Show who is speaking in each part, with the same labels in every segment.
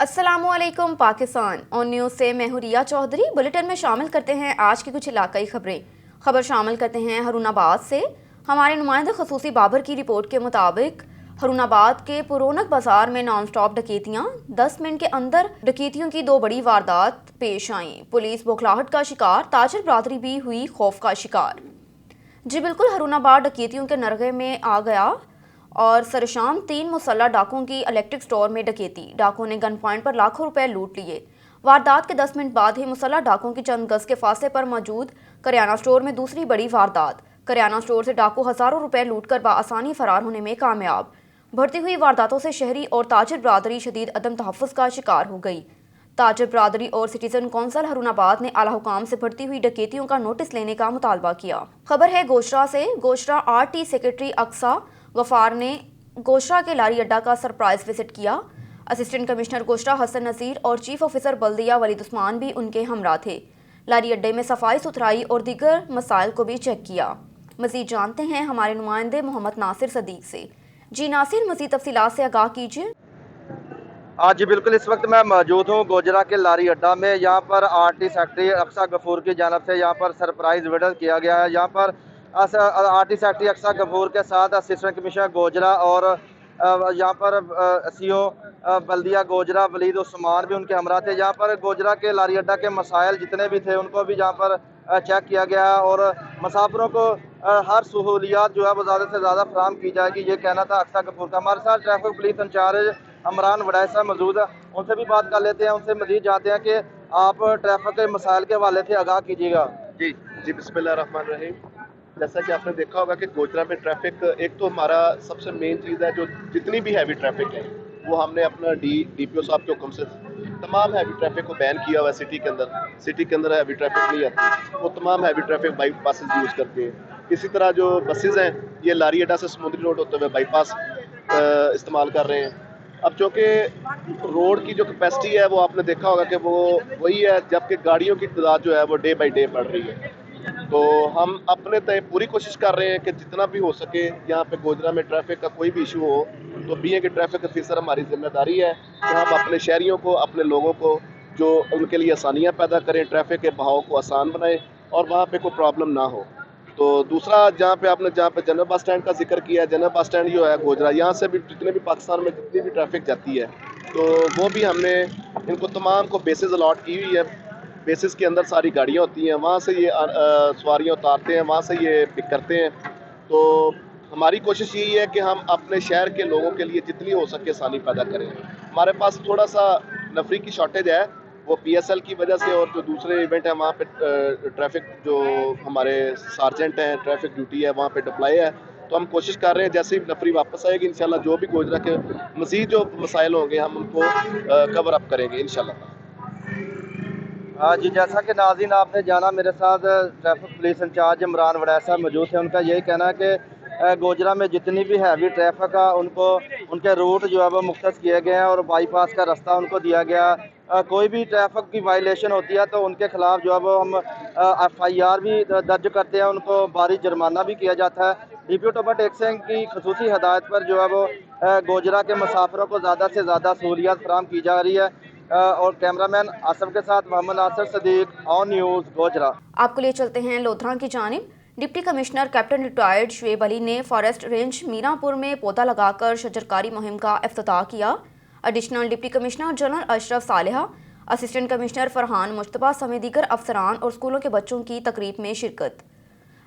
Speaker 1: अस्सलामुअलैकुम Pakistan on news से मैं हूं रिया चौधरी। बुलेटिन में शामिल करते हैं आज की कुछ इलाकाई खबरें। खबर शामिल करते हैं हरुणाबाद से। हमारे नुमाइंदे खसूसी बाबर की रिपोर्ट के मुताबिक हरुणाबाद के पुरोनक बाजार में नॉन स्टॉप डकैतियां, 10 मिनट के अंदर डकैतियों की 2 बड़ी वारदात पेश आईं। पुलिस बौखलाहट का शिकार, ताजिर बरादरी भी हुई खौफ का शिकार। जी बिल्कुल, हरुणाबाद डकैतियों के नरगे में आ गया और सरशाम 3 मुसल्लह डाकुओं की इलेक्ट्रिक स्टोर में डकैती। डाकुओं ने गन पॉइंट पर लाखों रुपए लूट लिए। वारदात के 10 मिनट बाद ही मुसल्लह डाकुओं की चंद गज के फासले पर मौजूद करियाना स्टोर में दूसरी बड़ी वारदात। करियाना स्टोर से डाकू हजारों रुपए लूटकर बआसानी फरार होने में कामयाब। बढ़ती हुई वारदातों से शहरी और ताजिर बरादरी शदीद अदम तहफ़्फ़ुज़ का शिकार हो गई। ताजिर बरादरी और सिटीजन कौंसिल हरुणाबाद ने आला हुकाम से बढ़ती हुई डकैतियों का नोटिस लेने का मुतालबा किया। खबर है गोशरा से। गोशरा RT सेक्रेटरी अक्सा गफार ने गोशरा के लारी अड्डा का सरप्राइज विजिट किया। असिस्टेंट कमिश्नर गोशरा हसन नज़ीर और चीफ ऑफिसर बल्दिया वलीद उस्मान भी उनके हमरा थे। लारी अड्डे में सफाई सुथराई और दीगर मसाइल को भी चेक किया। मजीद जानते हैं हमारे नुमाइंदे मोहम्मद नासिर सदीक से। जी नासिर, मजीद तफसीलात से आगाह कीजिए।
Speaker 2: आज जी बिल्कुल, इस वक्त मैं मौजूद हूँ गोजरा के लारी अड्डा में। यहाँ पर RT सेक्रेटरी अक्सा गफूर की जानब से यहाँ पर सरप्राइज विजिट किया गया है। यहाँ पर RT सेक्रेटरी अक्सा गफूर के साथ असिस्टेंट कमिश्नर गोजरा और यहाँ पर CO बल्दिया गोजरा वलीद उस्मान भी उनके हमरा थे। यहाँ पर गोजरा के लारी अड्डा के मसाइल जितने भी थे उनको भी यहाँ पर चेक किया गया और मुसाफिरों को हर सहूलियात जो है वो ज़्यादा से ज़्यादा फराहम की जाएगी, ये कहना था अक्सा गफूर का। हमारे साथ traffic police incharge Imran Waraich sahab मौजूद है, उनसे भी बात कर लेते हैं, उनसे मजीद जानते हैं कि आप ट्रैफिक के मसाइल के हवाले से आगाह कीजिएगा।
Speaker 3: जी बिस्मिल्लाहिर्रहमानिर्रहीम। जैसा कि आपने देखा होगा कि गोजरा में ट्रैफिक, एक तो हमारा सबसे मेन चीज़ है, जो जितनी भी हैवी ट्रैफिक है वो हमने अपना DPO साहब के हुक्म से तमाम हैवी ट्रैफिक को बैन किया हुआ है। सिटी के अंदर हैवी ट्रैफिक नहीं आती, वो तमाम हैवी ट्रैफिक बाईपासेस यूज़ करते हैं। इसी तरह जो बसेज़ हैं ये लारी अड्डा से समुद्री रोड होते हुए बाईपास इस्तेमाल कर रहे हैं। अब चूँकि रोड की जो कैपेसिटी है वो आपने देखा होगा कि वो वही है, जबकि गाड़ियों की तादाद जो है वो डे बाई डे बढ़ रही है। तो हम अपने तय पूरी कोशिश कर रहे हैं कि जितना भी हो सके यहाँ पे गोजरा में ट्रैफिक का कोई भी इशू हो तो बीए के ट्रैफिक ऑफिसर हमारी जिम्मेदारी है कि हम अपने शहरियों को, अपने लोगों को जो उनके लिए आसानियाँ पैदा करें, ट्रैफिक के बहाव को आसान बनाएं और वहाँ पे कोई प्रॉब्लम ना हो। तो दूसरा, जहाँ पे जनरल बस स्टैंड का जिक्र किया है, जनरल बस स्टैंड जो है गोजरा, यहाँ से भी जितने भी पाकिस्तान में जितनी भी ट्रैफिक जाती है तो वो भी हमने इनको तमाम को बेसिस अलॉट की हुई है। बेसिस के अंदर सारी गाड़ियाँ होती हैं, वहाँ से ये सवारियाँ उतारते हैं, वहाँ से ये पिक करते हैं। तो हमारी कोशिश यही है कि हम अपने शहर के लोगों के लिए जितनी हो सके आसानी पैदा करें। हमारे पास थोड़ा सा नफरी की शॉर्टेज है, वो PSL की वजह से, और जो दूसरे इवेंट है वहाँ पे ट्रैफिक जो हमारे सार्जेंट हैं, ट्रैफिक ड्यूटी है वहाँ पे डिप्लाई है। तो हम कोशिश कर रहे हैं जैसे ही नफरी वापस आएगी इंशाल्लाह जो भी गोजरा के मज़ीद जो मसाइल होंगे हम उनको कवर अप करेंगे इंशाल्लाह।
Speaker 2: हाँ जी, जैसा कि नाज़रीन आपने जाना, मेरे साथ traffic police incharge Imran Waraich sahab मौजूद थे। उनका यही कहना है कि गोजरा में जितनी भी हैवी ट्रैफिक है उनको उनके रूट जो है वो मुख्तस किए गए हैं और बाईपास का रास्ता उनको दिया गया। कोई भी ट्रैफिक की वायलेशन होती है तो उनके खिलाफ जो है वो हम FIR भी दर्ज करते हैं, उनको भारी जुर्माना भी किया जाता है। DPO टोबर टेक सिंह की खसूसी हदायत पर जो है वो गोजरा के मुसाफिरों को ज़्यादा से ज़्यादा सहूलियत फराहम की जा रही है। और कैमरामैन आसफ के साथ मोहम्मद नासिर सदीक, ऑन न्यूज़ गोजरा।
Speaker 1: आपको लिए चलते हैं लोधरा की जानिब। Deputy commissioner captain retired Shoaib Ali ने फॉरेस्ट रेंज मीरापुर में पौधा लगाकर शजरकारी मुहिम का इफ्तिताह किया। Additional deputy commissioner general Ashraf Saleha, assistant commissioner Farhan Mushtaba समेत दीगर अफसरान और स्कूलों के बच्चों की तकरीब में शिरकत।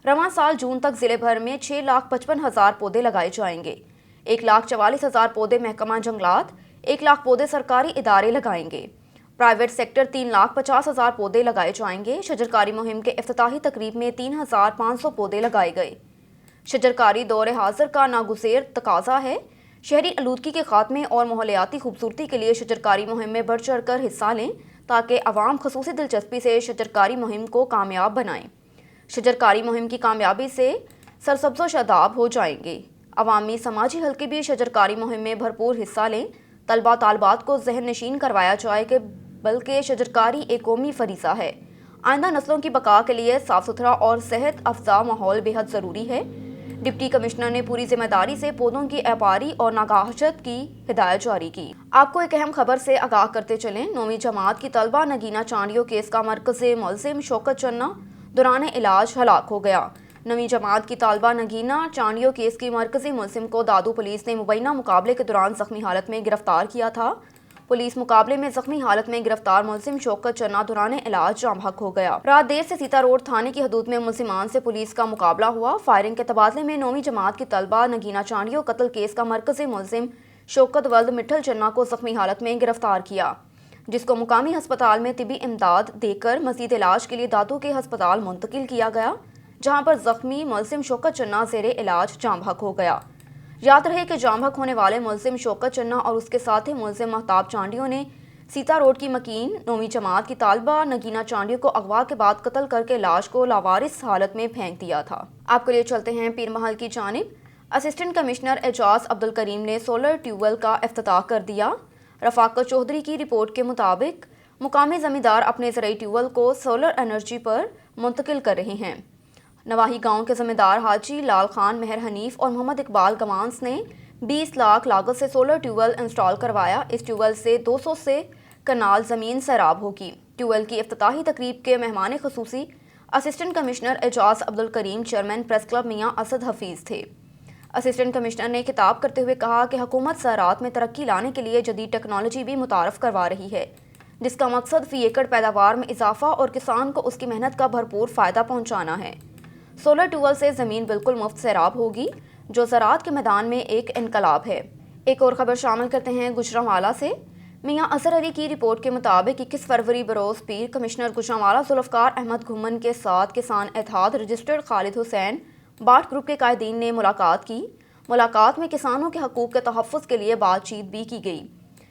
Speaker 1: रवां साल जून तक जिले भर में 6,55,000 पौधे लगाए जाएंगे। 1,44,000 पौधे महकमा जंगलात, 1 लाख पौधे सरकारी इदारे लगाएंगे। प्राइवेट सेक्टर 3,50,000 पौधे लगाए जाएंगे। शजरकारी मुहिम के इफ्तिताही तकरीब में 3,500 पौधे लगाए गए। शजरकारी दौर हाजिर का नागुज़ेर तकाजा है। शहरी आलूदगी के खात्मे और माहौलियाती खूबसूरती के लिए शजरकारी मुहिम में बढ़ चढ़ कर हिस्सा लें ताकि अवाम खसूसी दिलचस्पी से शजरकारी मुहिम को कामयाब बनाएं। शजरकारी मुहिम की कामयाबी से सरसब्ज़ो शादाब हो जाएंगे। अवामी समाजी हल्के भी शजरकारी मुहिम में भरपूर हिस्सा लें। तलबा तालबात को जहन नशीन करवाया जाए कि बल्कि शजरकारी एक कौमी फरीज़ा है। आइंदा नस्लों की बका के लिए साफ़ सुथरा और सेहत अफजा माहौल बेहद ज़रूरी है। डिप्टी कमिश्नर ने पूरी जिम्मेदारी से पौधों की व्यापारी और नागाहत की हिदायत जारी की। आपको एक अहम खबर से आगाह करते चलें, 9वीं जमात की तलबा नगीना चांडियो केस का मरकज़ी मुलज़िम शौकत चन्ना दौरान इलाज हलाक हो गया। 9वीं जमात की तालबा नगीना चांडियो केस की मरकज़ी मुलज़िम को दादू पुलिस ने मुबैना मुकाबले के दौरान जख्मी हालत में गिरफ्तार किया था। पुलिस मुकाबले में जख्मी हालत में गिरफ्तार मुलजिम शौकत चन्ना दौरान इलाज जाम हक हो गया। रात देर से सीता रोड थाने की हदूद में मुलजिमान से पुलिस का मुकाबला हुआ। फायरिंग के तबादले में 9वीं जमात की तलबा नगीना चांडियो कत्ल केस का मरकजी मुलजिम शौकत वल्द मिठल चन्ना को जख्मी हालत में गिरफ्तार किया, जिसको मुकामी हस्पताल में तिबी इमदाद देकर मजीद इलाज के लिए दादू के हस्पताल मुंतकिल किया गया, जहाँ पर जख्मी मुलजिम शौकत चन्ना ज़ेरे इलाज जाम हक हो गया। याद रहे कि जाम हक होने वाले मुलजिम शौकत चन्ना और उसके साथी मुलजिम महताब चांडियो ने सीता रोड की मकीन 9वीं जमात की तालबा नगीना चांडियो को अगवा के बाद कत्ल करके लाश को लावारिस हालत में फेंक दिया था। आपके लिए चलते हैं पीर महल की जानिब। असिस्टेंट कमिश्नर एजाज अब्दुल करीम ने सोलर ट्यूबवेल का इफ्तिताह कर दिया। रफाकत चौधरी की रिपोर्ट के मुताबिक मुकामी जमींदार अपने ज़रूरी ट्यूबवेल को सोलर एनर्जी पर मुंतकिल कर रहे हैं। नवाही गांव के जमींदार हाजी लाल खान, मेहर हनीफ और मोहम्मद इकबाल गवांस ने 20 लाख लागत से सोलर ट्यूबवेल इंस्टॉल करवाया। इस ट्यूबवेल से 200 से कनाल ज़मीन सैराब होगी। ट्यूबवेल की इफ्तिताही तकरीब के मेहमान खसूसी assistant commissioner Ejaz Abdul Karim, chairman press club मियाँ असद हफीज़ थे। असिस्टेंट कमिश्नर ने खिताब करते हुए कहा कि हुकूमत ज़राअत में तरक्की लाने के लिए जदीद टेक्नोलॉजी भी मुतारफ़ करवा रही है, जिसका मकसद फ़ी एकड़ पैदावार में इजाफा और किसान को उसकी मेहनत का भरपूर फ़ायदा पहुँचाना है। सोलर ट्यूबवेल से ज़मीन बिल्कुल मुफ्त सैराब होगी, जो ज़राअत के मैदान में एक इनकलाब है। एक और ख़बर शामिल करते हैं गुजरांवाला से। मियाँ असर अली की रिपोर्ट के मुताबिक 21 फरवरी बरोज़ पीर कमिश्नर गुजरांवाला जुल्फ़कार अहमद घुमन के साथ किसान एतहाद रजिस्टर्ड खालिद हुसैन बाट ग्रुप के कायदीन ने मुलाकात की। मुलाकात में किसानों के हकूक़ के तहफ़्फ़ुज़ के लिए बातचीत भी की गई।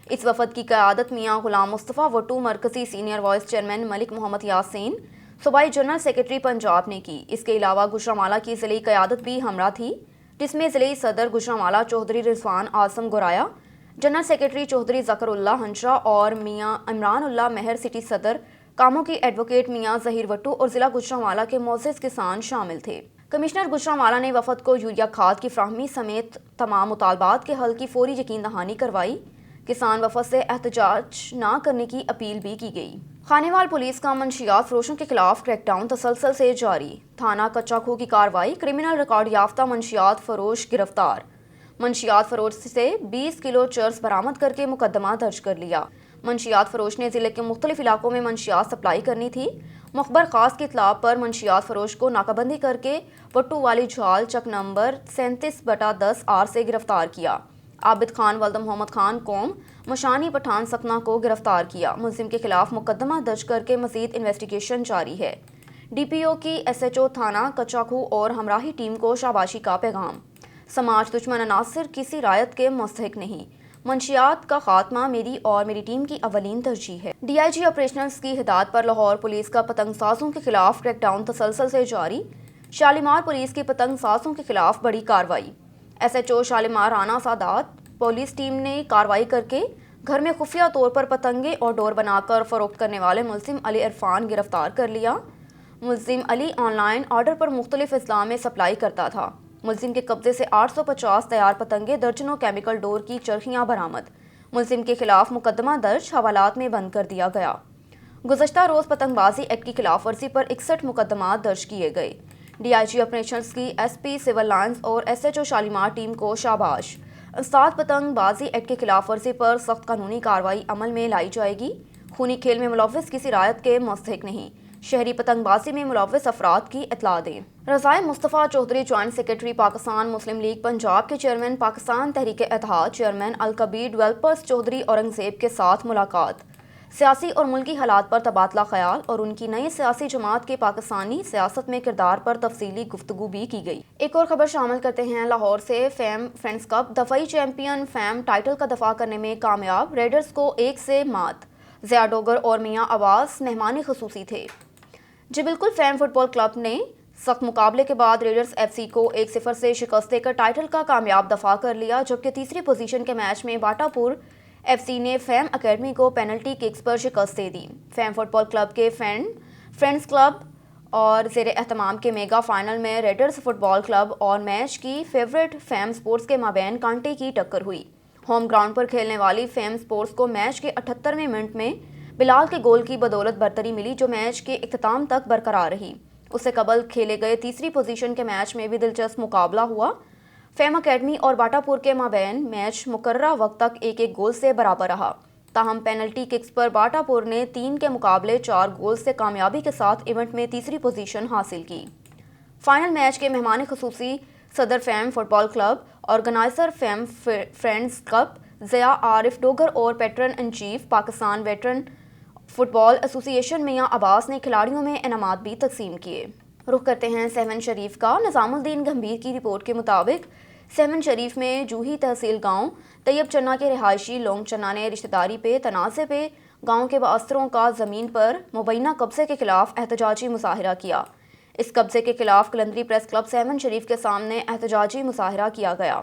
Speaker 1: इस वफ़द की क़यादत मियाँ ग़ुलाम मुस्तफ़ा वट्टू, मरकज़ी senior vice chairman Malik Mohammad Yasin, सूबाई जनरल सेक्रेटरी पंजाब ने की। इसके अलावा गुजरांवाला की ज़िले क़यादत भी हमरा थी, जिसमें ज़िले सदर गुजरांवाला चौधरी रिजवान आज़म गुराया, जनरल सेक्रेटरी चौधरी ज़करुल्ला हंशरा और मियाँ इमरानुल्लाह मेहर, सिटी सदर कामों की एडवोकेट मियाँ ज़हीर वट्टू और ज़िला गुजरांवाला के मोअज़्ज़िज़ किसान शामिल थे। कमिश्नर गुजरांवाला ने वफ़द को यूरिया खाद की फ्राहमी समेत तमाम मुतालबात के हल की फ़ौरी यकीन दहानी करवाई। किसान वफ़द से एहतजाज न करने की अपील भी की गई। खानेवाल पुलिस का मंशियात फरोशों के खिलाफ क्रैकडाउन तसलसल से जारी। थाना कच्चा खो की कार्रवाई, क्रिमिनल रिकॉर्ड याफ्ता मंशियात फरोश गिरफ्तार। मंशियात फरोश से 20 किलो चर्स बरामद करके मुकदमा दर्ज कर लिया। मंशियात फरोश ने ज़िले के मुख्तलिफ इलाकों में मंशियात सप्लाई करनी थी। मुखबर खास की इतला पर मंशियात फरोश को नाकाबंदी करके वट्टू वाली झाल चक नंबर 37/10 आर से गिरफ्तार किया। आबिद खान वल्द मोहम्मद खान कौम मशानी पठान सकना को गिरफ्तार किया। मुलजिम के खिलाफ मुकदमा दर्ज करके मजीद इन्वेस्टिगेशन जारी है। DPO की SHO थाना कच्चाखू और हमराही टीम को शाबाशी का पैगाम। समाज दुश्मन अनासिर किसी रायत के मुस्तहिक नहीं। मंशियात का खात्मा मेरी और मेरी टीम की अवलीन तरजीह है। DIG ऑपरेशनल्स की हिदायत पर लाहौर पुलिस का पतंग साजों के खिलाफ क्रैकडाउन तसलसल से जारी। शालीमार पुलिस की पतंग साजों के खिलाफ बड़ी कार्रवाई। SHO Shalimar Rana Sadat police team ने कार्रवाई करके घर में खुफिया तौर पर पतंगे और डोर बनाकर फरोख्त करने वाले मुलजिम अली इरफान गिरफ्तार कर लिया। मुलजिम अली ऑनलाइन ऑर्डर पर मुख्तलिफ अजला में सप्लाई करता था। मुलजिम के कब्जे से 850 तैयार पतंगे, दर्जनों केमिकल डोर की चरखियाँ बरामद। मुलजिम के खिलाफ मुकदमा दर्ज, हवालात में बंद कर दिया गया। गुज़श्ता रोज़ पतंगबाजी एक्ट की खिलाफ वर्जी पर 61 मुकदमा दर्ज किए गए। DIG ऑपरेशंस की SP सिविल लाइंस और SHO शालीमार टीम को शाबाश। उस्ताद पतंगबाजी एक्ट की खिलाफ वर्जी पर सख्त कानूनी कार्रवाई अमल में लाई जाएगी। खूनी खेल में मुलव्विस किसी रायत के मुस्तहिक नहीं। शहरी पतंगबाजी में मुलव्विस अफराद की इतला दें। रज़ाए मुस्तफ़ा चौधरी जॉइंट सेक्रेटरी पाकिस्तान मुस्लिम लीग पंजाब के चेयरमैन पाकिस्तान तहरीक इत्तेहाद चेयरमैन अलकबीर डेवलपर्स चौधरी औरंगज़ेब के साथ मुलाकात। सियासी और मुल्की हालात पर तबादला ख्याल और उनकी नई सियासी जमात के पाकिस्तानी सियासत में किरदार पर तफसीली गुफ्तगू भी की गई। एक और खबर शामिल करते हैं लाहौर से। फैम फ्रेंड्स कप दफाई चैंपियन फैम टाइटल का दफा करने में कामयाब। रेडर्स को 1 से मात। ज़िया डोगर और मियाँ अब्बास मेहमानी खसूसी थे। जी बिल्कुल, फैम फुटबॉल क्लब ने सख्त मुकाबले के बाद रेडर्स FC को 1-0 से शिकस्त देकर टाइटल का कामयाब दफा कर लिया, जबकि तीसरी पोजीशन के मैच में बाटापुर FC ने फैम अकेडमी को पेनल्टी किक्स पर शिकस्त दे दी। फैम फुटबॉल क्लब के फ्रेंड्स क्लब اور زیر اہتمام کے میگا فائنل میں ریڈرز فٹ بال کلب اور میچ کی فیورٹ فیم سپورٹس کے مابین کانٹے کی ٹکر ہوئی۔ ہوم گراؤنڈ پر کھیلنے والی فیم سپورٹس کو میچ کے 78ویں منٹ میں بلال کے گول کی بدولت برتری ملی، جو میچ کے اختتام تک برقرار رہی۔ اس سے قبل کھیلے گئے تیسری پوزیشن کے میچ میں بھی دلچسپ مقابلہ ہوا۔ فیم اکیڈمی اور باٹا پور کے مابین میچ مقررہ وقت تک 1-1 گول سے برابر رہا، تاہم پینلٹی ککس پر باٹا پور نے 3 کے مقابلے 4 گول سے کامیابی کے ساتھ ایونٹ میں تیسری پوزیشن حاصل کی۔ فائنل میچ کے مہمان خصوصی صدر fame football club, organiser fame friends cup Zia Arif Dogar اور patron in chief Pakistan veteran football association میاں عباس نے کھلاڑیوں میں انعامات بھی تقسیم کیے۔ رخ کرتے ہیں سیون شریف کا۔ نظام الدین گمبھیر کی رپورٹ کے مطابق سیون شریف میں جوہی تحصیل گاؤں طیب چنا کے رہائشی لونگ چنا نے رشتہ داری پہ تنازع پہ گاؤں کے باستروں کا زمین پر مبینہ قبضے کے خلاف احتجاجی مظاہرہ کیا۔ اس قبضے کے خلاف کلندری پریس کلب سیون شریف کے سامنے احتجاجی مظاہرہ کیا گیا۔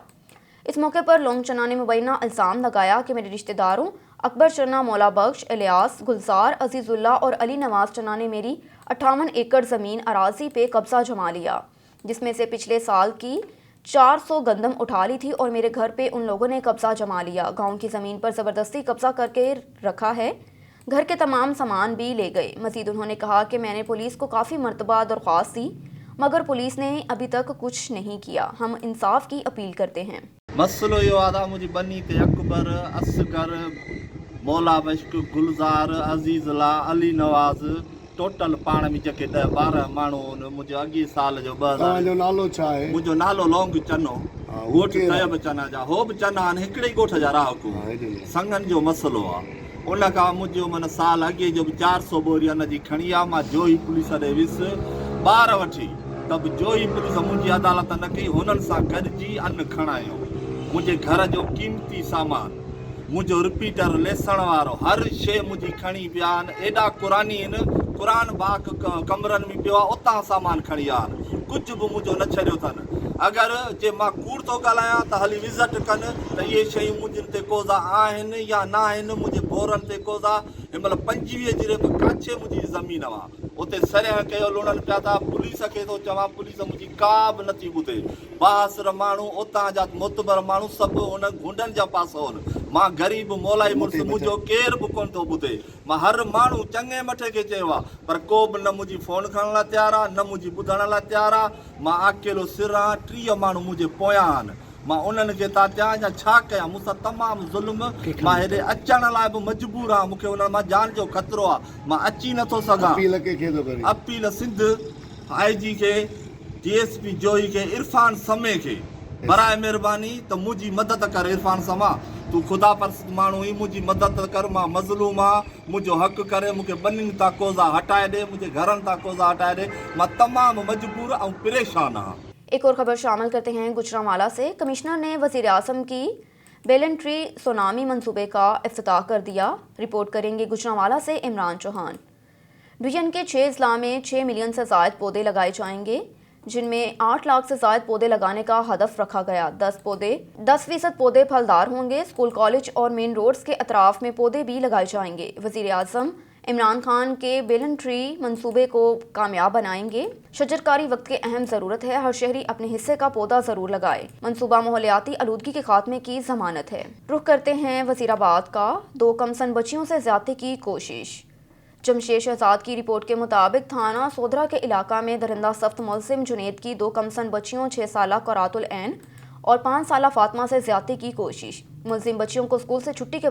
Speaker 1: اس موقع پر لونگ چنا نے مبینہ الزام لگایا کہ میرے رشتہ داروں اکبر چنا، مولا بخش، الیاس، گلزار، عزیز اللہ اور علی نواز چنا نے میری 58 ایکڑ زمین اراضی پہ قبضہ جما لیا، جس میں سے پچھلے سال کی 400 گندم اٹھا لی تھی، اور میرے گھر پہ ان لوگوں نے قبضہ جما لیا، گاؤں کی زمین پر زبردستی قبضہ کر کے رکھا ہے، گھر کے تمام سامان بھی لے گئے۔ مزید انہوں نے کہا کہ میں نے پولیس کو کافی مرتبہ درخواست دی، مگر پولیس نے ابھی تک کچھ نہیں کیا۔ ہم انصاف کی اپیل کرتے ہیں۔
Speaker 4: مسئلو یہ آدھا مجھے بنی تے اکبر، اصغر، مولا بشک، گلزار، عزیز اللہ، علی نواز، ٹوٹل پان میں جکے 10-12 مانو مجھے اگے سال جو 2000
Speaker 5: جو نالو چاہے
Speaker 4: مجھو نالو لونگ چنو گوٹ طیب چنا جا ہو بھی چنا ہکڑے گوٹ جا راہکو سنگن جو مسئلو آ ان کا مجھو من سال اگے جو 400 بوری ان جی کھڑی آ ماں جوئی پولیس دے وس بار وٹھی تب جوئی پولیس مجھے عدالت نہ کئی ہنن سا گڈجی ان کھڑاयो مجھے گھر جو قیمتی سامان مجھو رپیٹر لیسن وارو ہر شے مجھے کھڑی بیان ایڈا قرآنی قرآن باق کمرن میں پیوا اتاں سامان کھڑی آن کچھ بھی مجھو نہ چھڑیو تھن اگر جے ماں کوڑ تو ڳالھايان ته ہلی وزٹ کن ته یہ شيون مجھن تے کوزا آهن یا نہ آهن مجھے بورن تے کوزا مطلب 25 جرے کاچے مجھي زمین وا اتي سرح کيو لوڻن پيا تا پوليس کي تو چوا پوليس مجھي کا به نٿي ٻڌي باهر ماڻهو اتاں جا معتبر ماڻهو سڀ ان گونڊن جا پاسو ماں غریب مولائی مرس مجھو کير به کون تو ٻڌي ماں ہر ماڻهو چڱے مٺے کي چيوا پر کو به نہ مجھي فون کھڻ لا تيار آ نہ مجھي ٻڌڻ لا تيار آ ماں اڪيلو سر 30 ماڻهو مجھے پويان آن ماں انہن کي تا چاں يا چھا کيا مُسا تمام ظلم ماں هيڏي اچڻ لاءِ به مجبور آ مونکي انہن ماں جان جو خطرو آ ماں اچي نٿو سگھان
Speaker 5: اپیل کے کي ڪري
Speaker 4: اپیل سندھ آئی جی کے ڈی ایس پی جوئی کے عرفان سمے کے برائے مہربانی تو مجھے مدد کر عرفان سما تو خدا پرست مانو ہی مجھے مدد کر ماں مظلوم ہاں مجھو حق کرے مجھے بنن تا کوزا ہٹائے دے مجھے گھرن تا کوزا ہٹائے دے ماں تمام مجبور اور پریشان ہاں۔
Speaker 1: ایک اور خبر شامل کرتے ہیں گجرانوالہ سے۔ کمشنر نے وزیر اعظم کی بیلنٹری سونامی منصوبے کا افتتاح کر دیا۔ رپورٹ کریں گے گجرانوالہ سے عمران چوہان۔ ڈویژن کے 6 اضلاع میں 6 ملین سے زائد پودے لگائے جائیں گے، جن میں 8 لاکھ سے زائد پودے لگانے کا ہدف رکھا گیا۔ 10% پودے پھلدار ہوں گے۔ اسکول، کالج اور مین روڈز کے اطراف میں پودے بھی لگائے جائیں گے۔ وزیر اعظم عمران خان کے بیلنٹری منصوبے کو کامیاب بنائیں گے۔ شجرکاری وقت کی اہم ضرورت ہے، ہر شہری اپنے حصے کا پودا ضرور لگائے۔ منصوبہ ماحولیاتی آلودگی کے خاتمے کی ضمانت ہے۔ رخ کرتے ہیں وزیر آباد کا۔ 2 کمسن بچیوں سے زیادتی کی کوشش۔ جمشید شہزاد کی رپورٹ کے مطابق تھانہ سودھرا کے علاقہ میں درندہ سفت ملزم جنید کی 2 کمسن بچیوں 6 سالہ قرات العین اور 5 سالہ فاطمہ سے زیادتی کی کوشش۔ ملزم بچیوں کو اسکول سے چھٹی کے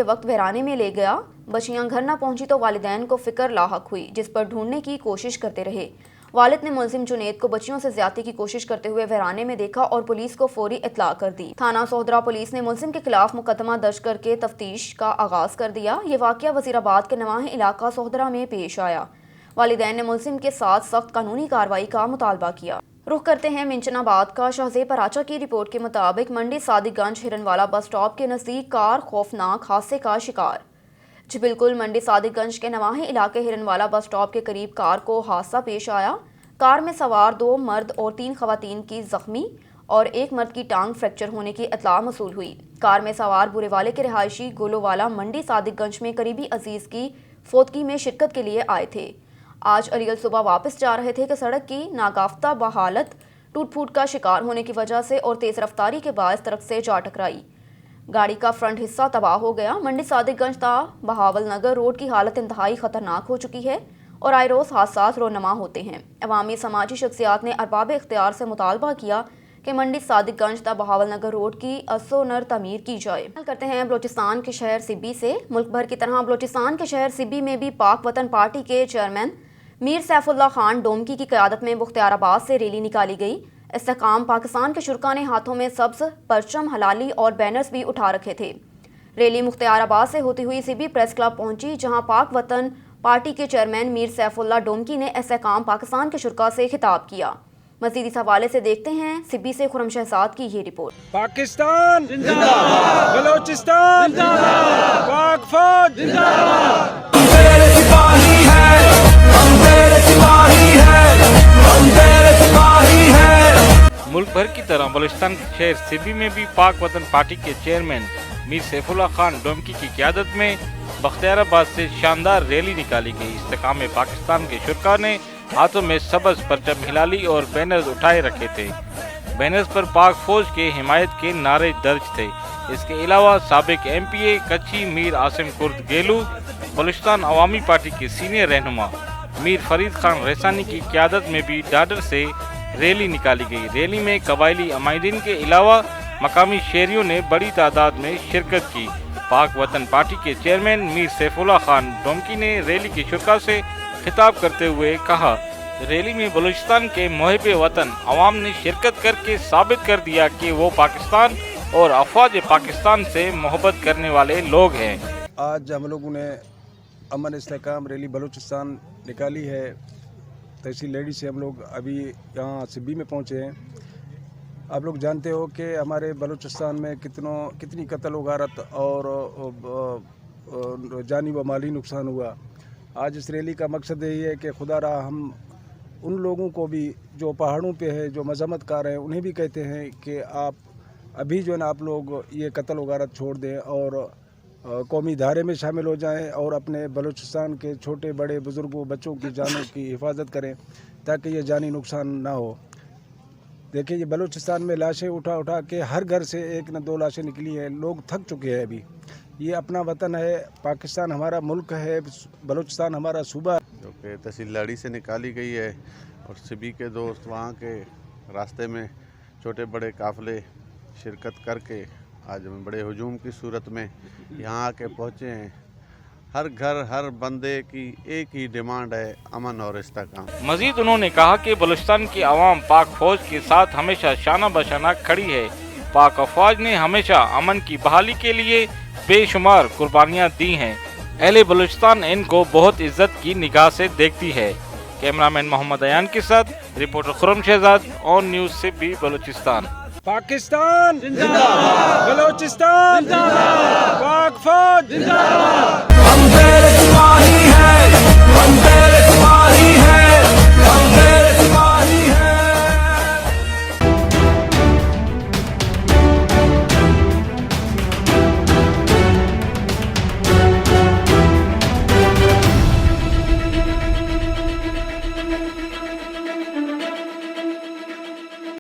Speaker 1: وقت ویرانے میں لے گیا۔ بچیاں گھر نہ پہنچی تو والدین کو فکر لاحق ہوئی، جس پر ڈھونڈنے کی کوشش کرتے رہے۔ والد نے ملزم جنید کو بچیوں سے زیادتی کی کوشش کرتے ہوئے ویرانے میں دیکھا اور پولیس کو فوری اطلاع کر دی۔ تھانہ سودھرا پولیس نے ملزم کے خلاف مقدمہ درج کر کے تفتیش کا آغاز کر دیا۔ یہ واقعہ وزیر آباد کے نواحی علاقہ سودھرا میں پیش آیا۔ والدین نے ملزم کے ساتھ سخت قانونی کارروائی کا مطالبہ کیا۔ رخ کرتے ہیں منچن آباد کا۔ شہزیب پراچا کی رپورٹ کے مطابق منڈی صادق گنج ہرنوالا بس اسٹاپ کے نزدیک کار خوفناک حادثے کا شکار۔ جی بالکل منڈی صادق گنج کے نواحی علاقے ہرنوالا بس اسٹاپ کے قریب کار کو حادثہ پیش آیا۔ کار میں سوار 2 مرد اور 3 خواتین کی زخمی اور 1 مرد کی ٹانگ فریکچر ہونے کی اطلاع موصول ہوئی۔ کار میں سوار بورے والے کے رہائشی گولو والا منڈی صادق گنج میں قریبی عزیز کی فوتگی میں شرکت کے لیے آئے تھے۔ آج اریل صبح واپس جا رہے تھے کہ سڑک کی ناگافتہ بحالت ٹوٹ پھوٹ کا شکار ہونے کی وجہ سے اور تیز رفتاری کے باعث سڑک سے جا ٹکرائی۔ گاڑی کا فرنٹ حصہ تباہ ہو گیا۔ منڈی صادق گنج تا بہاول نگر روڈ کی حالت انتہائی خطرناک ہو چکی ہے اور آئے روز حادثات رونما ہوتے ہیں۔ عوامی سماجی شخصیات نے ارباب اختیار سے مطالبہ کیا کہ منڈی صادق گنج تا بہاول نگر روڈ کی اثر و نر تعمیر کی جائے۔ کرتے ہیں بلوچستان کے شہر سبی سے۔ ملک بھر کی طرح بلوچستان کے شہر سبی میں بھی پاک وطن پارٹی کے چیئرمین میر سیف اللہ خان ڈومکی کی قیادت میں بختیار آباد سے ریلی نکالی گئی۔ استحکام پاکستان کے شرکاء نے ہاتھوں میں سبز پرچم، حلالی اور بینرز بھی اٹھا رکھے تھے۔ ریلی مختار آباد سے ہوتی ہوئی سبی پریس کلب پہنچی، جہاں پاک وطن پارٹی کے چیئرمین میر سیف اللہ ڈومکی نے استحکام پاکستان کے شرکاء سے خطاب کیا۔ مزید اس حوالے سے دیکھتے ہیں سبی سے خرم شہزاد کی یہ رپورٹ۔
Speaker 5: پاکستان زندہ باد، بلوچستان زندہ باد، پاک فوج زندہ باد۔ ہم تیرے سپاہی ہیں، ہم تیرے سپاہی ہیں، ہم تیرے سپاہی ہیں۔
Speaker 6: ملک بھر کی طرح بلوچستان کے شہر سبی میں بھی پاک وطن پارٹی کے چیئرمین میر سیف اللہ خان ڈومکی کی قیادت میں بختیار آباد سے شاندار ریلی نکالی گئی۔ استحکام پاکستان کے شرکاء نے ہاتھوں میں سبز پرچم، ہلالی اور بینرز اٹھائے رکھے تھے۔ بینرز پر پاک فوج کے حمایت کے نعرے درج تھے۔ اس کے علاوہ سابق ایم پی اے کچھی میر عاصم کرد گیلو، بلوچستان عوامی پارٹی کے سینئر رہنما میر فرید خان ریسانی کی قیادت میں بھی ڈاڈر سے ریلی نکالی گئی۔ ریلی میں قبائلی عمائدین کے علاوہ مقامی شہریوں نے بڑی تعداد میں شرکت کی۔ پاک وطن پارٹی کے چیئرمین میر سیف اللہ خان ڈومکی نے ریلی کے شرکاء سے خطاب کرتے ہوئے کہا، ریلی میں بلوچستان کے محب وطن عوام نے شرکت کر کے ثابت کر دیا کہ وہ پاکستان اور افواج پاکستان سے محبت کرنے والے لوگ ہیں۔
Speaker 5: آج ہم لوگوں نے امن استحکام ریلی بلوچستان نکالی ہے۔ تحصیل لیڈی سے ہم لوگ ابھی یہاں سبی میں پہنچے ہیں۔ آپ لوگ جانتے ہو کہ ہمارے بلوچستان میں کتنی قتل و غارت اور جانی و مالی نقصان ہوا۔ آج اس ریلی کا مقصد یہی ہے کہ خدا را ہم ان لوگوں کو بھی جو پہاڑوں پہ ہے، جو مذمت کار ہیں، انہیں بھی کہتے ہیں کہ آپ ابھی جو ہے نا آپ لوگ یہ قتل و غارت چھوڑ دیں اور قومی دھارے میں شامل ہو جائیں اور اپنے بلوچستان کے چھوٹے بڑے بزرگوں بچوں کی جانوں کی حفاظت کریں تاکہ یہ جانی نقصان نہ ہو۔ دیکھیں یہ بلوچستان میں لاشیں اٹھا کے ہر گھر سے ایک نہ دو لاشیں نکلی ہیں۔ لوگ تھک چکے ہیں ابھی۔ یہ اپنا وطن ہے، پاکستان ہمارا ملک ہے، بلوچستان ہمارا صوبہ ہے،
Speaker 7: جو کہ تحصیل لاڑی سے نکالی گئی ہے اور سبی کے دوست وہاں کے راستے میں چھوٹے بڑے قافلے شرکت کر کے آج ہم بڑے ہجوم کی صورت میں یہاں آ کے پہنچے ہیں۔ ہر گھر ہر بندے کی ایک ہی ڈیمانڈ ہے، امن اور استحکام۔
Speaker 6: مزید انہوں نے کہا کہ بلوچستان کی عوام پاک فوج کے ساتھ ہمیشہ شانہ بشانہ کھڑی ہے۔ پاک افواج نے ہمیشہ امن کی بحالی کے لیے بے شمار قربانیاں دی ہیں۔ اہل بلوچستان ان کو بہت عزت کی نگاہ سے دیکھتی ہے۔ کیمرامین محمد ایان کے ساتھ رپورٹر خرم شہزاد، آن نیوز سے بھی بلوچستان۔
Speaker 5: پاکستان زندہ باد، بلوچستان زندہ باد، پاک فوج زندہ باد۔